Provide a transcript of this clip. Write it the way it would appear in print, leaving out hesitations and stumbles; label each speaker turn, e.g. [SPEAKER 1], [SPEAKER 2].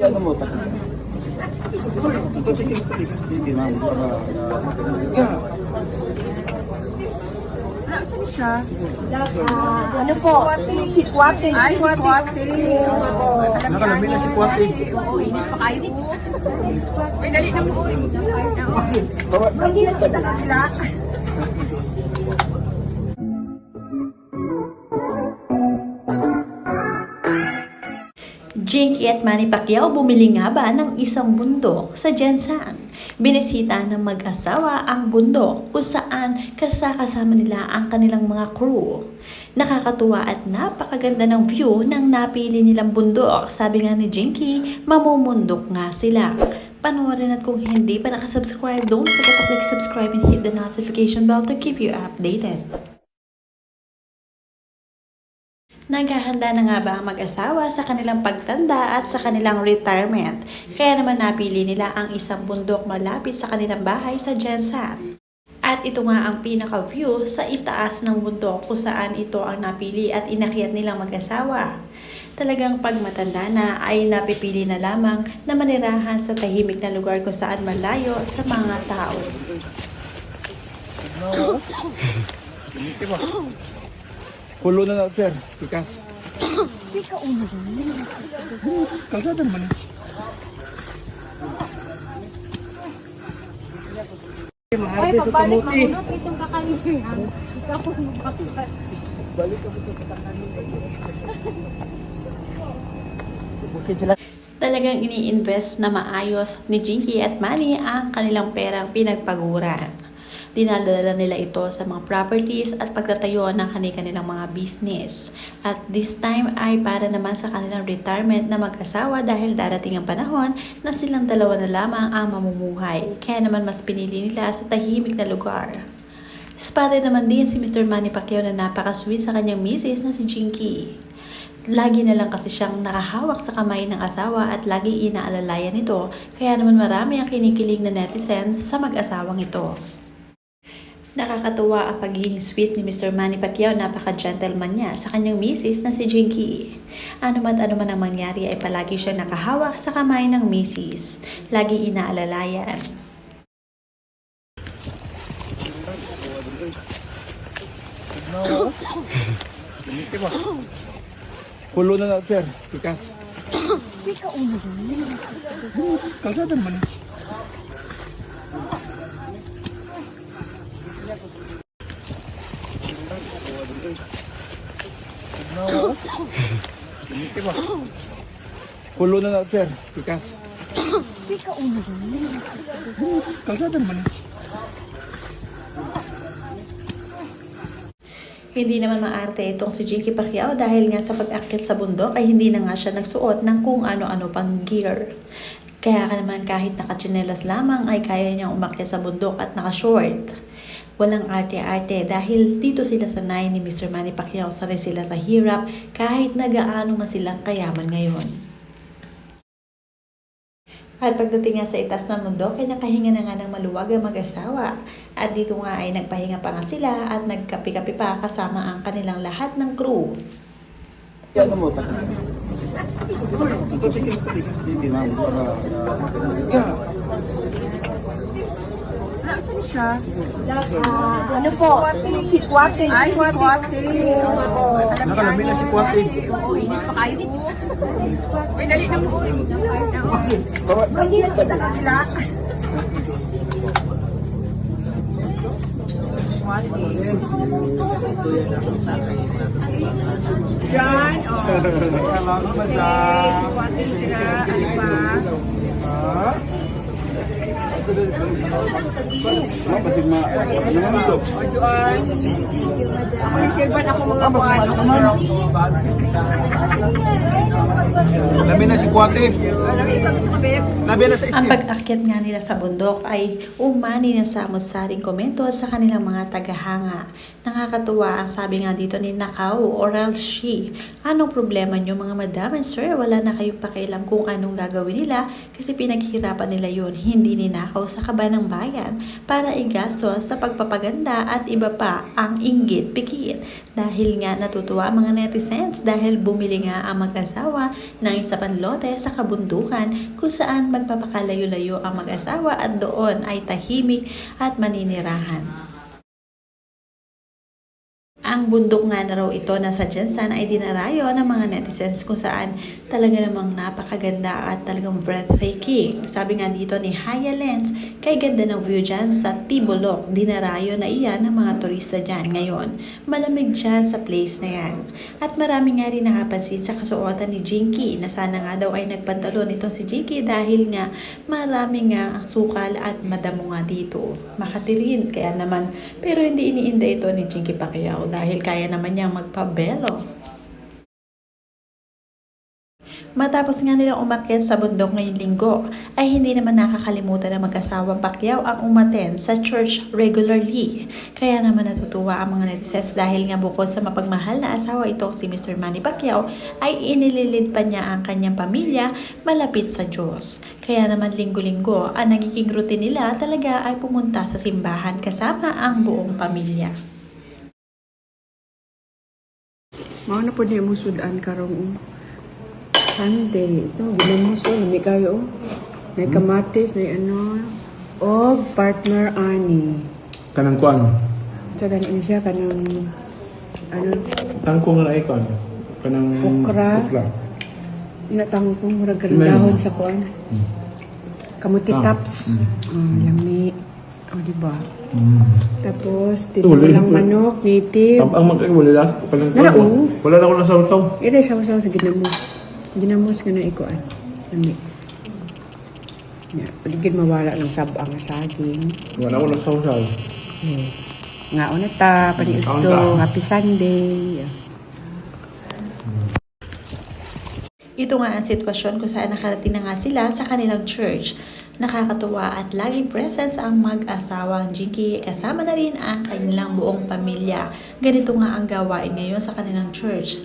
[SPEAKER 1] Ano mo? Hindi na.
[SPEAKER 2] Saan siya?
[SPEAKER 3] Ano po? Si Kwate.
[SPEAKER 2] Ay, si Kwate.
[SPEAKER 1] Nakalami na si Kwate.
[SPEAKER 2] Oo, init pa kayo dito. Uy, dali na po.
[SPEAKER 3] Hindi na kita kakila.
[SPEAKER 4] Jinky at Manny Pacquiao bumili nga ba ng isang bundok sa Jensan? Binisita ng mag-asawa ang bundok kung saan kasama nila ang kanilang mga crew. Nakakatuwa at napakaganda ng view ng napili nilang bundok. Sabi nga ni Jinky, mamumundok nga sila. Panoorin at kung hindi pa nakasubscribe, don't forget to click subscribe and hit the notification bell to keep you updated. Naghahanda na nga ba ang mag-asawa sa kanilang pagtanda at sa kanilang retirement? Kaya naman napili nila ang isang bundok malapit sa kanilang bahay sa Jensan. At ito nga ang pinaka-view sa itaas ng bundok kung saan ito ang napili at inakyat nilang mag-asawa. Talagang pag matanda na ay napipili na lamang na manirahan sa tahimik na lugar kung saan malayo sa mga tao.
[SPEAKER 1] Pulo na sir. Tikas.
[SPEAKER 3] Sika ulo ba?
[SPEAKER 1] Kalsada naman eh.
[SPEAKER 3] Ay, pagbalik mamunot itong kakalihan. Ikaw po magpakas.
[SPEAKER 1] Balik ako sa kakanin.
[SPEAKER 4] Talagang ini-invest na maayos ni Jinky at Manny ang kanilang perang pinagpaguran. Dinadala nila ito sa mga properties at pagtatayo ng kanilang mga business. At this time ay para naman sa kanilang retirement na mag-asawa dahil darating ang panahon na silang dalawa na lamang ang mamumuhay. Kaya naman mas pinili nila sa tahimik na lugar. Spotted naman din si Mr. Manny Pacquiao na napaka-sweet sa kanyang misis na si Jinky. Lagi na lang kasi siyang nakahawak sa kamay ng asawa at lagi inaalalayan ito. Kaya naman marami ang kinikilig na netizen sa mag-asawang ito. Nakakatuwa ang pagiging sweet ni Mr. Manny Pacquiao, napaka-gentleman niya sa kanyang misis na si Jinky. Ano man ang mangyari ay palagi siya nakahawak sa kamay ng misis. Lagi inaalalayan.
[SPEAKER 1] Pulo na sir. Tikas.
[SPEAKER 3] Sika ulo ba?
[SPEAKER 1] Kalsada naman eh. Pulo na sir. Tikas.
[SPEAKER 3] Sika ulo ba?
[SPEAKER 1] Kalsada naman eh.
[SPEAKER 4] Hindi naman maarte itong si Jinky Pacquiao dahil nga sa pag-akyat sa bundok ay hindi na nga siya nagsuot ng kung ano-ano pang gear. Kaya naman kahit nakatsinelas lamang ay kaya niyang umakyat sa bundok at naka-short. Walang arte-arte dahil dito sila sanay ni Mr. Manny Pacquiao, sanay sila sa hirap kahit nagaano man silang kayaman ngayon. At pagdating nga sa itaas ng bundok ay nakahinga na nga ng maluwag ang mag-asawa. At dito nga ay nagpahinga pa nga sila at nagkapi-kapi pa kasama ang kanilang lahat ng crew.
[SPEAKER 1] Ano mo? Hindi na.
[SPEAKER 2] Saan siya?
[SPEAKER 3] Ano po? Si Kwate.
[SPEAKER 2] Ay, si Kwate.
[SPEAKER 1] Nakalami na si Kwate.
[SPEAKER 2] Oo, init pa kayo dito. Uy, dali na po.
[SPEAKER 3] Hindi na kita kakila.
[SPEAKER 2] Diyan,
[SPEAKER 1] Salamat
[SPEAKER 2] Si
[SPEAKER 1] madam.
[SPEAKER 2] Kwate sila. Ano ba?
[SPEAKER 1] Pasig ma. Ano naman ito?
[SPEAKER 2] Diyan. May silban ako mga buwan.
[SPEAKER 1] Labi na si Kwate.
[SPEAKER 2] Alam mo, ikaw sa kabib.
[SPEAKER 1] Labi na sa
[SPEAKER 4] Ang
[SPEAKER 1] isip.
[SPEAKER 4] pag-akyat nga nila sa bundok ay umani ng samot-saring komento sa kanilang mga tagahanga. Nakakatuwa ang sabi nga dito ni Nakao or else she. Anong problema nyo mga madam and sir? Wala na kayong pakialam kung anong gagawin nila kasi pinaghirapan nila yun. Hindi ninakaw sa kaba ng bayan para igastos sa pagpapaganda at iba pa ang inggit pikit. Dahil nga natutuwa ang mga netizens dahil bumili nga ang mag-asawa ng isa pang lote sa kabundukan kung saan magpapakalayo-layo ang mag-asawa at doon ay tahimik at maninirahan. Ang bundok nga na raw ito na sa Jensan ay dinarayo ng mga netizens kung saan talaga namang napakaganda at talagang breathtaking. Sabi nga dito ni Haya Lens, kay ganda ng view dyan sa Tibolok. Dinarayo na iyan ng mga turista dyan ngayon. Malamig dyan sa place na yan. At marami nga rin nakapansin sa kasuotan ni Jinky na sana nga daw ay nagpantalon ito si Jinky dahil nga marami nga ang sukal at madamo nga dito. Makatirin kaya naman pero hindi iniinda ito ni Jinky Pacquiao dahil kaya naman niyang magpabelo. Matapos nga nilang umakyat sa bundok ngayong linggo, ay hindi naman nakakalimutan ng mag-asawang Pacquiao ang umaten sa church regularly. Kaya naman natutuwa ang mga netizens dahil nga bukod sa mapagmahal na asawa ito si Mr. Manny Pacquiao, ay inililid pa niya ang kanyang pamilya malapit sa Diyos. Kaya naman linggo-linggo, ang nagiging routine nila talaga ay pumunta sa simbahan kasama ang buong pamilya.
[SPEAKER 2] Mao na po niya mo sudan karong Sunday. Ito, ginamos o, lami kayo o. May kamatis, may ano. O, partner ani.
[SPEAKER 1] Kanang kuan.
[SPEAKER 2] Sa ganin siya, kanang, ano,
[SPEAKER 1] Tangko nga na ikon. Kanang
[SPEAKER 2] Okra. inatang kong murag dahon sa kuan. Kamuti taps. Lami. O, diba? Tapos, tinulang manok, native.
[SPEAKER 1] Ang wala lang.
[SPEAKER 2] Nara, oo.
[SPEAKER 1] Wala na ako na saw-saw.
[SPEAKER 2] Ira siya sa ginamos. Ginamos nga na ikuan. Lami. Yeah, paligid mawala ng sabang saging.
[SPEAKER 1] Wala ako na saw-saw.
[SPEAKER 2] Nga na ta, panig
[SPEAKER 1] Kaon
[SPEAKER 2] ito.
[SPEAKER 1] ka.
[SPEAKER 2] Happy Sunday.
[SPEAKER 4] Ito nga ang sitwasyon kung saan nakarating na nga sila sa kanilang church. Nakakatuwa at laging presence ang mag-asawang Jinky kasama na rin ang kanilang buong pamilya. Ganito nga ang gawain ngayon sa kanilang church.